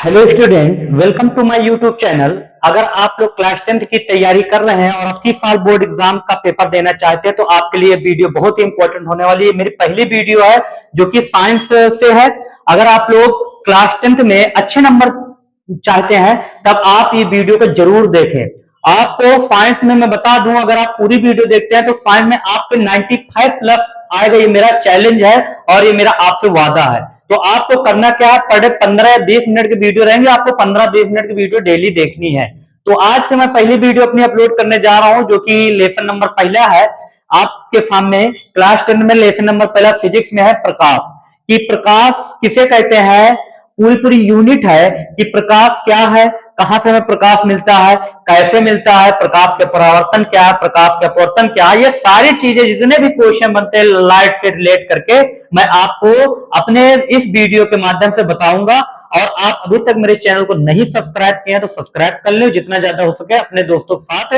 Hello student, welcome to my YouTube channel. अगर आप लोग क्लास 10th की तैयारी कर रहे हैं और आपकी साल बोर्ड एग्जाम का पेपर देना चाहते हैं तो आपके लिए वीडियो बहुत ही इंपॉर्टेंट होने वाली है। मेरी पहली वीडियो है जो कि साइंस से है। अगर आप लोग क्लास 10th में अच्छे नंबर चाहते हैं तब आप ये वीडियो को जरूर देखें। आपको साइंस में मैं बता दूं, अगर आप पूरी वीडियो देखते हैं तो साइंस में आपके 95 प्लस आएगा। ये मेरा चैलेंज है और ये मेरा आपसे वादा है। तो आपको करना क्या है, पर डे 15-20 मिनट की वीडियो रहेंगे, आपको 15-20 मिनट की वीडियो डेली देखनी है। तो आज से मैं पहली वीडियो अपनी अपलोड करने जा रहा हूं जो कि लेसन नंबर पहला है आपके सामने। क्लास 10 में लेसन नंबर पहला फिजिक्स में है प्रकाश। कि प्रकाश किसे कहते हैं, पूरी पूरी यूनिट है कि प्रकाश क्या है, कहां से हमें प्रकाश मिलता है, कैसे मिलता है, प्रकाश के परावर्तन क्या है, प्रकाश के अपवर्तन क्या है। ये सारी चीजें जितने भी क्वेश्चन बनते हैं लाइट से रिलेट करके मैं आपको अपने इस वीडियो के माध्यम से बताऊंगा। और आप अभी तक मेरे चैनल को नहीं सब्सक्राइब किए हैं तो सब्सक्राइब कर लो, जितना ज्यादा हो सके अपने दोस्तों के साथ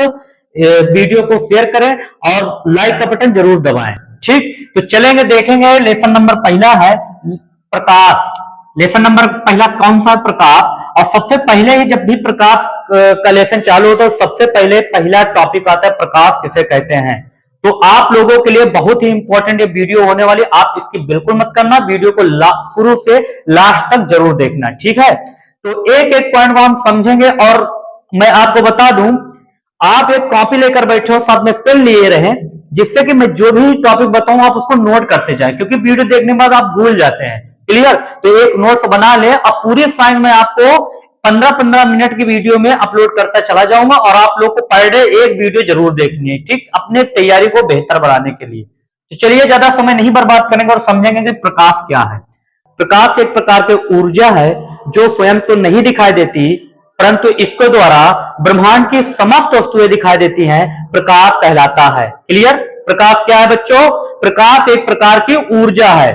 वीडियो को शेयर करें और लाइक का बटन जरूर दबाएं। ठीक, तो चलेंगे देखेंगे। लेसन नंबर पहला है प्रकाश। लेसन नंबर पहला कौन सा, प्रकाश। और सबसे पहले ही जब भी प्रकाश का लेसन चालू होता है तो सबसे पहले पहला टॉपिक आता है प्रकाश किसे कहते हैं। तो आप लोगों के लिए बहुत ही इंपॉर्टेंट ये वीडियो होने वाली, आप इसकी बिल्कुल मत करना, वीडियो को शुरू से लास्ट तक जरूर देखना। ठीक है, तो एक एक पॉइंट को हम समझेंगे। और मैं आपको बता दूं, आप एक कॉपी लेकर बैठे हो, साथ में पेन लिए रहे, जिससे कि मैं जो भी टॉपिक बताऊं आप उसको नोट करते जाए, क्योंकि वीडियो देखने के बाद आप भूल जाते हैं। क्लियर, तो एक नोट्स बना ले। अब पूरी साइंस में आपको 15-15 मिनट की वीडियो में अपलोड करता चला जाऊंगा और आप लोग को पर डे एक वीडियो जरूर देखनी है, ठीक, अपने तैयारी को बेहतर बनाने के लिए। तो चलिए ज्यादा समय नहीं बर्बाद करेंगे और समझेंगे कि प्रकाश क्या है। प्रकाश एक प्रकार की ऊर्जा है जो स्वयं तो नहीं दिखाई देती, परंतु इसके द्वारा ब्रह्मांड की समस्त वस्तुएं दिखाई देती हैं, प्रकाश कहलाता है। क्लियर, प्रकाश क्या है बच्चों, प्रकाश एक प्रकार की ऊर्जा है।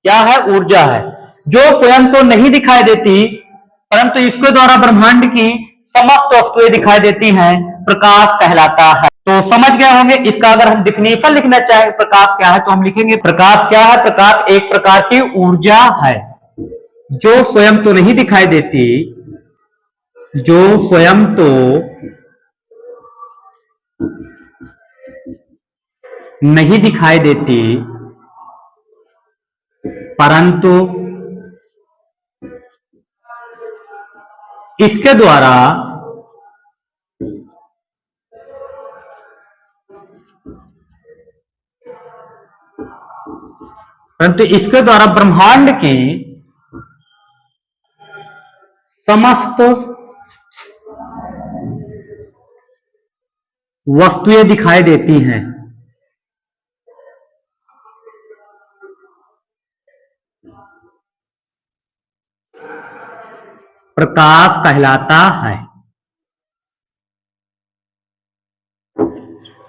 क्या है, ऊर्जा है जो स्वयं तो नहीं दिखाई देती परंतु इसके द्वारा ब्रह्मांड की समस्त वस्तुएं दिखाई देती हैं, प्रकाश कहलाता है। तो समझ गए होंगे। इसका अगर हम डिफिनेशन लिखना चाहें प्रकाश क्या है तो हम लिखेंगे प्रकाश क्या है, प्रकाश एक प्रकार की ऊर्जा है जो स्वयं तो नहीं दिखाई देती, जो स्वयं तो नहीं दिखाई देती परंतु इसके द्वारा ब्रह्मांड की समस्त वस्तुएं दिखाई देती हैं। प्रकाश कहलाता है।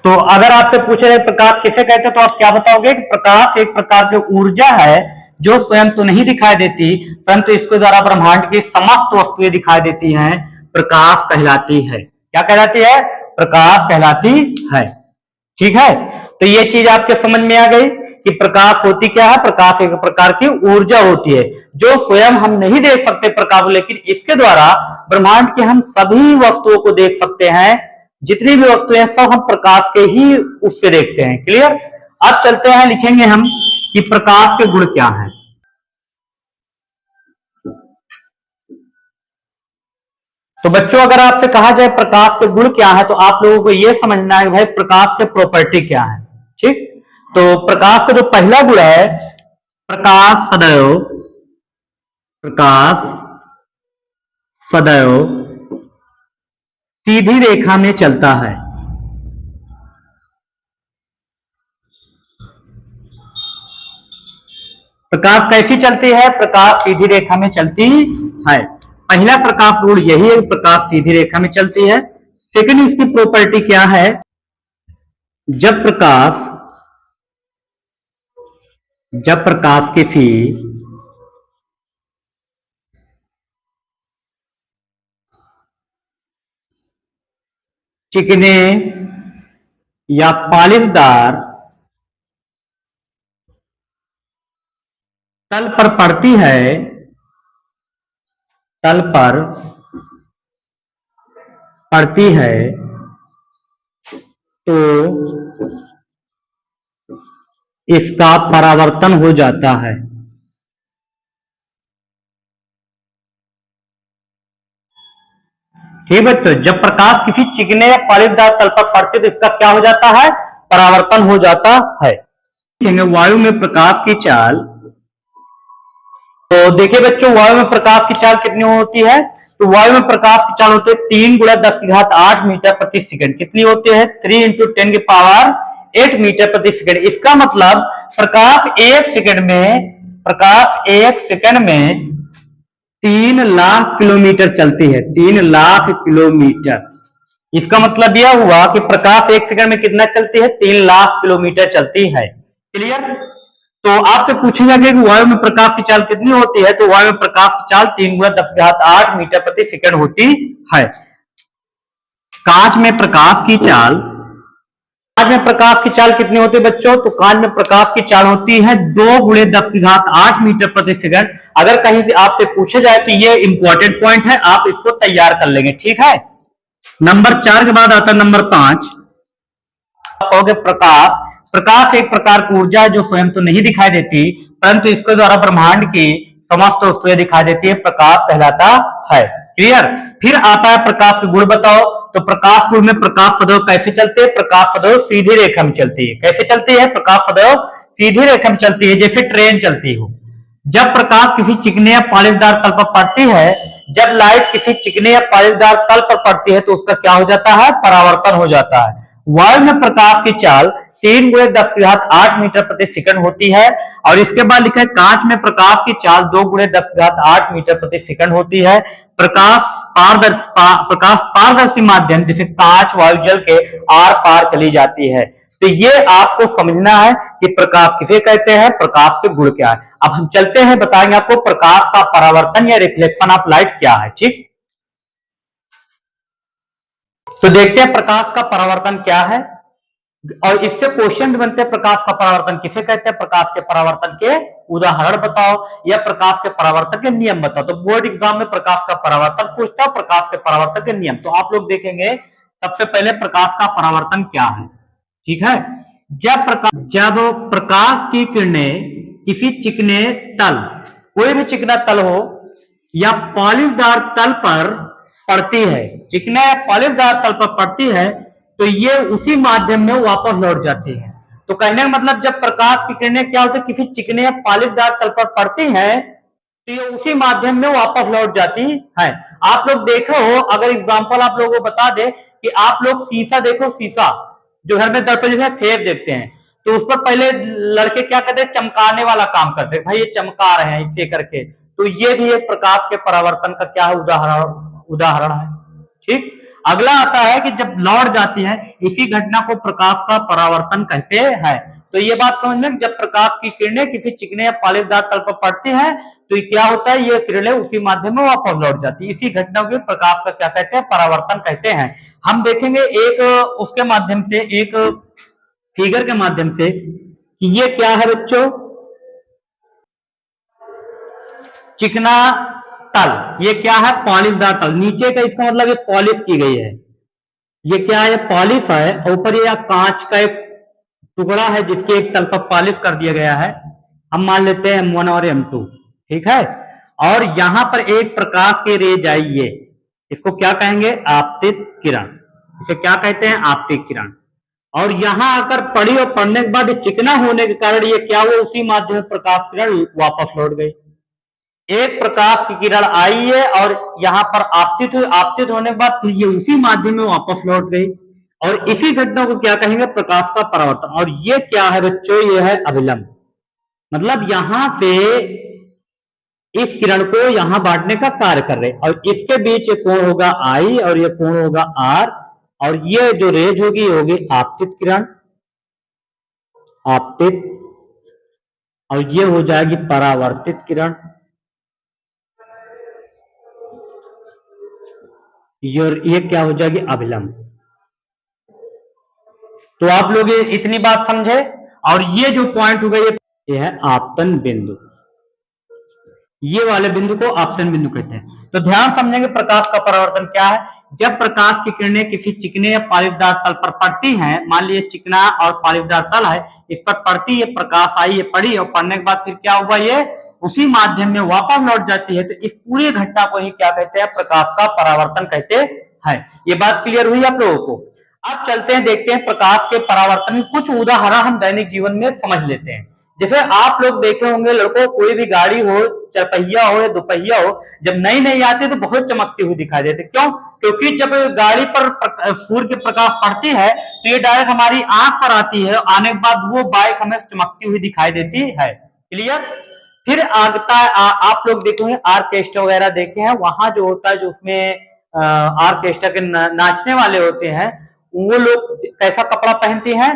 तो अगर आपसे पूछे जाए प्रकाश किसे कहते हैं तो आप क्या बताओगे कि प्रकाश एक प्रकार की ऊर्जा है जो स्वयं तो नहीं दिखाई देती परंतु इसके द्वारा ब्रह्मांड की समस्त वस्तुएं दिखाई देती हैं, प्रकाश कहलाती है। क्या कहलाती है, प्रकाश कहलाती है। ठीक है, तो ये चीज आपके समझ में आ गई कि प्रकाश होती क्या है। प्रकाश एक प्रकार की ऊर्जा होती है जो स्वयं हम नहीं देख सकते प्रकाश, लेकिन इसके द्वारा ब्रह्मांड की हम सभी वस्तुओं को देख सकते हैं। जितनी भी वस्तुएं सब हम प्रकाश के ही उससे देखते हैं। क्लियर, अब चलते हैं, लिखेंगे हम कि प्रकाश के गुण क्या है। तो बच्चों अगर आपसे कहा जाए प्रकाश के गुण क्या है तो आप लोगों को यह समझना है भाई प्रकाश के प्रॉपर्टी क्या है। ठीक, तो प्रकाश का जो पहला गुण है, प्रकाश सदैव सीधी रेखा में चलता है। प्रकाश कैसी चलती है, प्रकाश सीधी रेखा में चलती है। पहला प्रकाश गुण यही है, प्रकाश सीधी रेखा में चलती है। सेकंड इसकी प्रॉपर्टी क्या है, जब प्रकाश किसी चिकने या पालिशदार तल पर पड़ती है तल पर पड़ती है तो इसका परावर्तन हो जाता है। ठीक है, तो जब प्रकाश किसी चिकने या पालिपदार तल पर पड़ते तो इसका क्या हो जाता है? परावर्तन हो जाता है। वायु में प्रकाश की चाल, तो देखिए बच्चों, वायु में प्रकाश की चाल कितनी होती है? तो वायु में प्रकाश की चाल होती है 3 गुणा 10 की घात 8 मीटर प्रति सेकंड। कितनी होती है? 3 इंटू 10 की पावर 8 मीटर प्रति सेकंड। इसका मतलब प्रकाश एक सेकंड में 3 लाख किलोमीटर चलती है। 3 लाख किलोमीटर। इसका मतलब यह हुआ कि प्रकाश एक सेकंड में कितना चलती है? 3 लाख किलोमीटर चलती है। क्लियर? तो आपसे पूछेगा कि वायु में प्रकाश की चाल कितनी होती है? तो वायु में प्रकाश की चाल 3 गुणा 10 की घात 8 मीटर प्रति सेकंड होती है। कांच में प्रकाश की चाल, कांच में प्रकाश की चाल कितनी होती है बच्चों? तो कांच में प्रकाश की चाल होती है 2 गुणे 10 की घात 8 मीटर प्रति सेकंड। अगर कहीं से आपसे पूछे जाए तो ये इंपॉर्टेंट पॉइंट है, आप इसको तैयार कर लेंगे। ठीक है, नंबर 4 के बाद आता है नंबर 5। कहोगे प्रकाश, प्रकाश एक प्रकार की ऊर्जा है जो स्वयं तो नहीं दिखाई देती, परंतु इसके द्वारा ब्रह्मांड की समस्त वस्तुएं दिखाई देती है, प्रकाश कहलाता है। क्लियर? फिर आता है प्रकाश के गुण बताओ। तो प्रकाश गुण में प्रकाश सदैव कैसे चलते हैं? प्रकाश सदैव सीधी रेखा में चलती है। कैसे चलती है? प्रकाश सदैव सीधी रेखा में चलती है, जैसे ट्रेन चलती हो। जब प्रकाश किसी चिकने या पालिशदार तल पर पड़ती है, जब लाइट किसी चिकने या पालिशदार तल पर पड़ती है तो उसका क्या हो जाता है? परावर्तन हो जाता है। वायु में प्रकाश की चाल 3 गुणे 10 की घात 8 मीटर प्रति सेकंड होती है। और इसके बाद लिखा है कांच में प्रकाश की चाल 2 गुणे 10 की घात 8 मीटर प्रति सेकंड होती है। प्रकाश पारदर्शी माध्यम जैसे कांच वायु जल के आर पार चली जाती है। तो ये आपको समझना है कि प्रकाश किसे कहते हैं, प्रकाश के गुण क्या है। अब हम चलते हैं, बताएंगे आपको प्रकाश का परावर्तन या रिफ्लेक्शन ऑफ लाइट क्या है। ठीक, तो देखते हैं प्रकाश का परावर्तन क्या है, और इससे क्वेश्चन बनते हैं प्रकाश का परावर्तन किसे कहते हैं, प्रकाश के परावर्तन के उदाहरण बताओ या प्रकाश के परावर्तन के नियम बताओ। तो बोर्ड एग्जाम में प्रकाश का परावर्तन पूछता है, प्रकाश के परावर्तन के नियम। तो आप लोग देखेंगे सबसे पहले प्रकाश का परावर्तन क्या है। ठीक है, जब प्रकाश की किरणें किसी चिकने तल, कोई भी चिकना तल हो या पॉलिशदार तल पर पड़ती है, चिकना या पॉलिशदार तल पर पड़ती है, तो ये उसी माध्यम में वापस लौट जाती है। तो कहने का मतलब जब प्रकाश की किरणें क्या होती है, किसी चिकने या पॉलिशदार तल पर पड़ती है तो ये उसी माध्यम में वापस लौट जाती है। आप लोग देखो, अगर एग्जांपल आप लोगों को बता दे कि आप लोग शीशा देखो, शीशा जो घर में दर्पण जैसे फेर देखते हैं, तो उस पर पहले लड़के क्या करते हैं? चमकाने वाला काम करते हैं, भाई ये चमका रहे हैं इसे करके। तो ये भी एक प्रकाश के परावर्तन का क्या है? उदाहरण है। ठीक, अगला आता है कि जब लौट जाती है, इसी घटना को प्रकाश का परावर्तन कहते हैं। तो ये बात समझ में, जब प्रकाश की किरणें किसी चिकने या पालिशदार तल पर पड़ती हैं तो ये क्या होता है? ये किरणें उसी माध्यम में वापस लौट जाती है। इसी घटना को प्रकाश का क्या कहते हैं? परावर्तन कहते हैं। हम देखेंगे एक उसके माध्यम से, एक फिगर के माध्यम से कि ये क्या है बच्चों, चिकना तल, ये क्या है? पॉलिशदार तल। नीचे का इसका मतलब ये पॉलिश की गई है, ये क्या है? पॉलिश है। ऊपर ये कांच का एक टुकड़ा है जिसके एक तल पर पॉलिश कर दिया गया है। हम मान लेते हैं M1 और M2। ठीक है, और यहां पर एक प्रकाश की रेज आई, ये इसको क्या कहेंगे? आपतित किरण। इसे क्या कहते हैं? आपतित किरण। और यहां आकर पड़ी और पड़ने के बाद चिकना होने के कारण ये क्या हुआ? उसी माध्यम में प्रकाश किरण वापस लौट गई। एक प्रकाश की किरण आई है और यहां पर आपतित हुई, आपतित होने के बाद फिर ये उसी माध्यम में वापस लौट गई, और इसी घटना को क्या कहेंगे? प्रकाश का परावर्तन। और ये क्या है बच्चों? ये है अभिलंब। मतलब यहां से इस किरण को यहां बांटने का कार्य कर रहे, और इसके बीच ये कोण होगा आई और ये कोण होगा आर, और ये जो रेज होगी ये होगी आपतित किरण, आपतित, और ये हो जाएगी परावर्तित किरण। ये क्या हो जाएगी? अभिलंब। तो आप लोग इतनी बात समझे, और ये जो पॉइंट होगा ये है आपतन बिंदु। ये वाले बिंदु को आपतन बिंदु कहते हैं। तो ध्यान समझेंगे प्रकाश का परावर्तन क्या है। जब प्रकाश की किरणें किसी चिकने या पालिशदार तल पर पड़ती हैं, मान लीजिए चिकना और पालिशदार तल है, इस पर पड़ती है, प्रकाश आई, ये पड़ी और पड़ने के बाद फिर क्या हुआ, ये उसी माध्यम में वापस लौट जाती है। तो इस पूरी घटना को ही क्या कहते हैं, प्रकाश का परावर्तन कहते हैं। ये बात क्लियर हुई आप लोगों को। अब चलते हैं, देखते हैं प्रकाश के परावर्तन के कुछ उदाहरण हम दैनिक जीवन में समझ लेते हैं। जैसे आप लोग देखे होंगे लड़कों, कोई भी गाड़ी हो, चरपहिया हो या दोपहिया हो, जब नई नई आती है तो बहुत चमकती हुई दिखाई देती है। क्यों? क्योंकि जब गाड़ी पर सूर्य के प्रकाश पड़ती है तो ये डायरेक्ट हमारी आंख पर आती है, आने के बाद वो बाइक हमें चमकती हुई दिखाई देती है। क्लियर? फिर आगता आप लोग देखे होंगे आर्केस्ट्रा वगैरह देखे हैं, वहां जो होता है, जो उसमें आर्केस्ट्रा के नाचने वाले होते हैं, वो लोग कैसा कपड़ा पहनते हैं,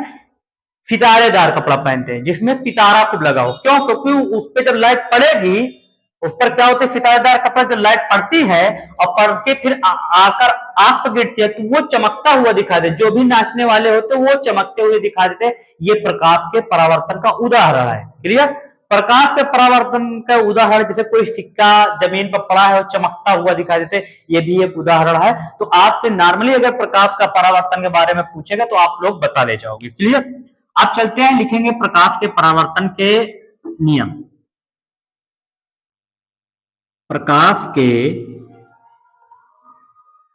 सितारेदार कपड़ा पहनते हैं जिसमें सितारा खूब लगा हो। क्यों? क्योंकि उस पर जब लाइट पड़ेगी, उस पर क्या होता है, सितारेदार कपड़ा जब लाइट पड़ती है और पड़ के फिर आकर आंख पर गिरती है तो वो चमकता हुआ दिखाई दे, जो भी नाचने वाले होते वो चमकते हुए दिखाई देते। ये प्रकाश के परावर्तन का उदाहरण है। क्लियर? प्रकाश के परावर्तन का उदाहरण जैसे कोई सिक्का जमीन पर पड़ा है और चमकता हुआ दिखाई देते, ये भी एक उदाहरण है। तो आपसे नॉर्मली अगर प्रकाश का परावर्तन के बारे में पूछेगा तो आप लोग बता ले जाओगे। क्लियर? आप चलते हैं, लिखेंगे प्रकाश के परावर्तन के नियम। प्रकाश के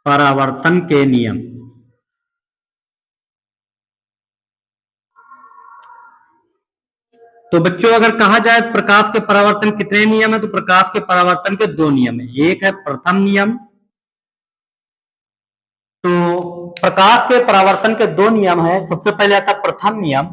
परावर्तन के नियम। तो बच्चों अगर कहा जाए प्रकाश के परावर्तन कितने नियम है, तो प्रकाश के परावर्तन के दो नियम है। एक है प्रथम नियम। तो प्रकाश के परावर्तन के दो नियम है। सबसे पहले आता है प्रथम नियम।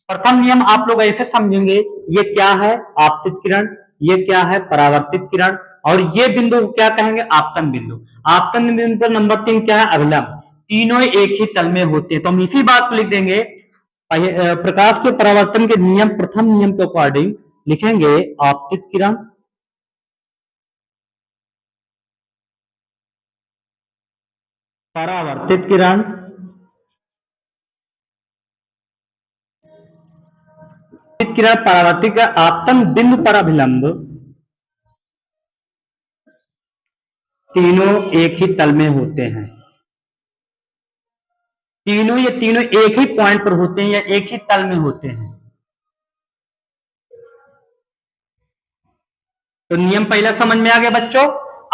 प्रथम नियम आप लोग ऐसे समझेंगे, ये क्या है, आपतित किरण, ये क्या है, परावर्तित किरण, और ये बिंदु क्या कहेंगे, आपतन बिंदु। आपतन बिंदु पर नंबर 3 क्या है, अभिलंब। तीनों एक ही तल में होते हैं। तो हम इसी बात को लिख देंगे, प्रकाश के परावर्तन के नियम प्रथम नियम के अकॉर्डिंग लिखेंगे आपतित किरण, परावर्तित किरण, किरण, परावर्तित आपतन बिंदु पर अभिलंब, तीनों एक ही तल में होते हैं। तीनों ये तीनों एक ही पॉइंट पर होते हैं या एक ही तल में होते हैं। तो नियम पहला समझ में आ गया बच्चों।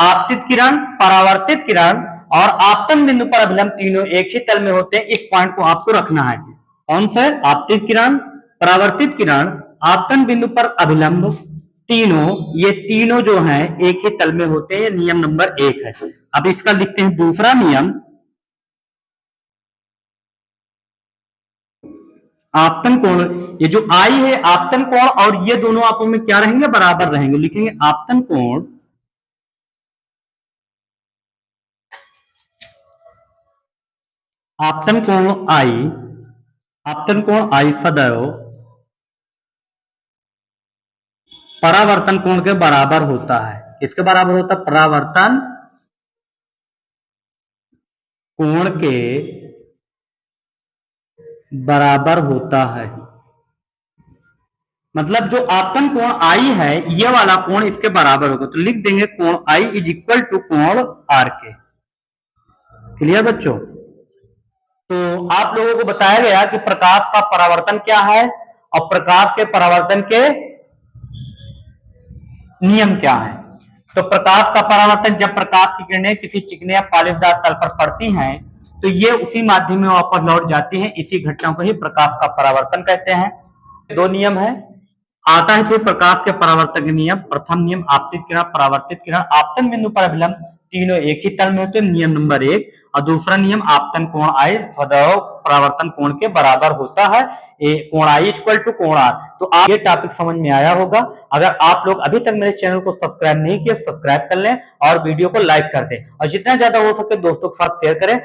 आपतित किरण, परावर्तित किरण और आपतन बिंदु पर अभिलंब तीनों एक ही तल में होते हैं। इस पॉइंट को आपको रखना है। कौन सा? आपतित किरण, परावर्तित किरण, आपतन बिंदु पर अभिलंब, तीनों ये तीनों जो हैं एक ही तल में होते हैं। नियम नंबर 1 है। अब इसका लिखते हैं दूसरा नियम। आपतन कोण, ये जो आई है आपतन कोण और ये दोनों आपस में क्या रहेंगे, बराबर रहेंगे। लिखेंगे आपतन कोण, आपतन कोण आई, आपतन कोण आई सदैव परावर्तन कोण के बराबर होता है। किसके बराबर होता है? परावर्तन कोण के बराबर होता है। मतलब जो आपतन कोण आई है ये वाला कोण इसके बराबर होगा। तो लिख देंगे कोण आई इज इक्वल टू कोण आर के। क्लियर बच्चों? तो आप लोगों को बताया गया कि प्रकाश का परावर्तन क्या है और प्रकाश के परावर्तन के नियम क्या है। तो प्रकाश का परावर्तन, जब प्रकाश की किरणें किसी चिकने या पालिशदार तल पर पड़ती हैं तो ये उसी माध्यम में वापस लौट जाती हैं। इसी घटना को ही प्रकाश का परावर्तन कहते हैं। दो नियम है। आता है फिर प्रकाश के परावर्तन के नियम। प्रथम नियम आपतित किरण, परावर्तित किरण, आपतन बिंदु पर अभिलंब, तीनों एक ही तल में होते हैं। नियम नंबर 1। और दूसरा नियम आपतन कोण आई सदैव परावर्तन कोण के बराबर होता है। कोण आई इक्वल टू कोण आर। तो आप ये टॉपिक समझ में आया होगा। अगर आप लोग अभी तक मेरे चैनल को सब्सक्राइब नहीं किए, सब्सक्राइब कर लें और वीडियो को लाइक कर दें और जितना ज्यादा हो सके दोस्तों के साथ शेयर करें।